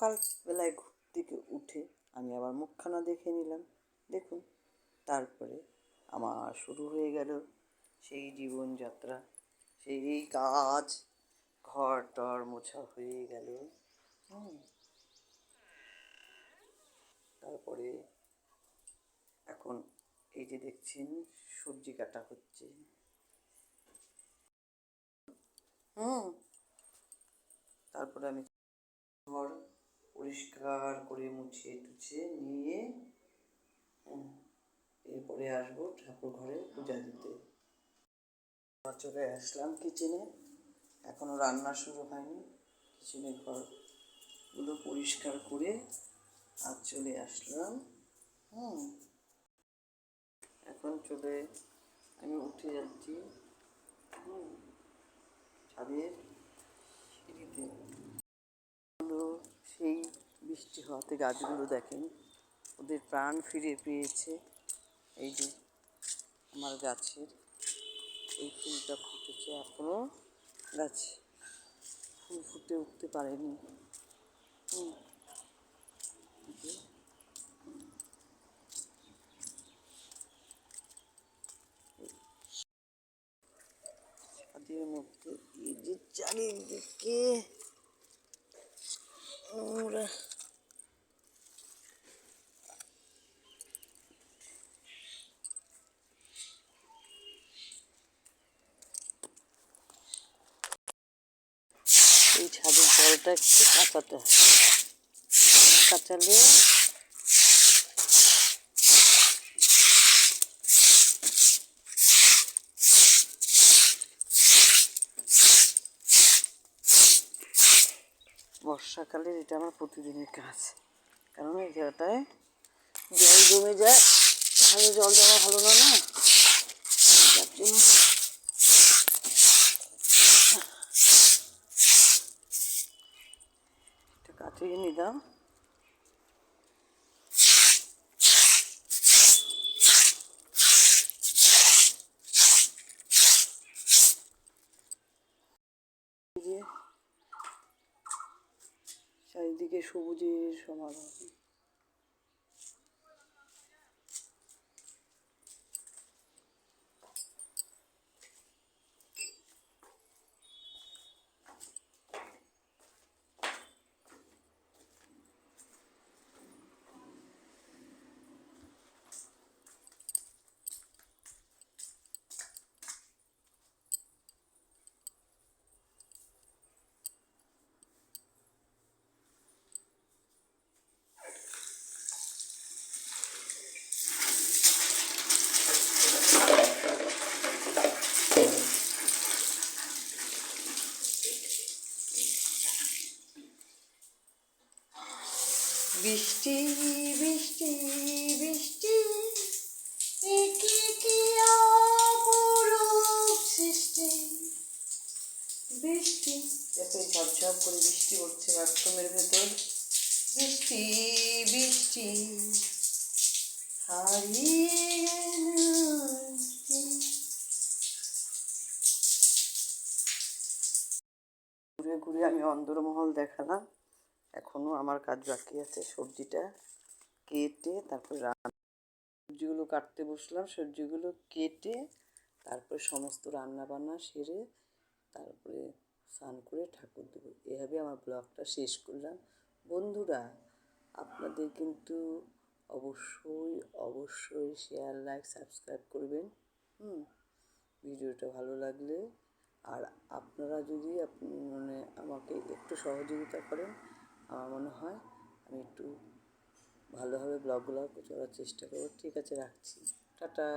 সকালবেলায় ঘুম থেকে উঠে আমি আবার মুখখানা দেখে নিলাম, দেখুন। তারপরে আমার শুরু হয়ে গেল সেই জীবনযাত্রা, সেই কাজ, ঘর টর মোছা হয়ে গেল। তারপরে এখন এই যে দেখছেন সবজি কাটা হচ্ছে। তারপরে আমি ঘর পরিষ্কার করে মুছিয়ে টুছিয়ে নিয়ে এরপরে আসবো ঠাকুর ঘরে পূজা দিতে। চলে আসলাম কিচেনে, এখনও রান্না শুরু হয়নি। কিচেনের ঘরগুলো পরিষ্কার করে আর চলে আসলাম। এখন আমি উঠে যাচ্ছি ছাদের সিঁড়িতে। সেই বৃষ্টি হওয়াতে গাছগুলো দেখেন ওদের প্রাণ ফিরে পেয়েছে। এই যে আমার গাছের এই ফুলটা ফুটেছে, এখনও গাছে ফুল ফুটে উঠতে পারেনি। ছাদের মধ্যে এই যে চারিদিকে নোংরা, এই ছাদের জলটা একটু কাঁচাতে হয়, কাঁচালে বর্ষাকালের এটা আমার প্রতিদিনের কাজ, কারণ এই জায়গাটায় জল জমে যায়, তাহলে জল জমা ভালো না, যার জন্য এটা কাটিয়ে নিলাম। চারিদিকে সবুজের সমারোহ। বৃষ্টি বৃষ্টি বৃষ্টি, কি অপরূপ সৃষ্টি। বৃষ্টি দেখো ঝপঝপ করে বৃষ্টি পড়ছে বাথরুমের ভেতর। বৃষ্টি বৃষ্টি হারিয়ে ঘুরে ঘুরে আমি অন্দরমহল দেখালাম। এখনও আমার কাজ বাকি আছে, সবজিটা কেটে তারপর সবজিগুলো কাটতে বসলাম, সবজিগুলো কেটে তারপর সমস্ত রান্না বান্না সেরে তারপরে স্নান করে ঠাকুর দেবো। এভাবে আমার ব্লগটা শেষ করলাম। বন্ধুরা, আপনাদের কিন্তু অবশ্যই অবশ্যই শেয়ার, লাইক, সাবস্ক্রাইব করবেন। ভিডিওটা ভালো লাগলে, আর আপনারা যদি আমাকে একটু সহযোগিতা করেন, আমার মনে হয় আমি একটু ভালোভাবে ব্লগগুলো করার চেষ্টা করব। ঠিক আছে, রাখছি, টাটা।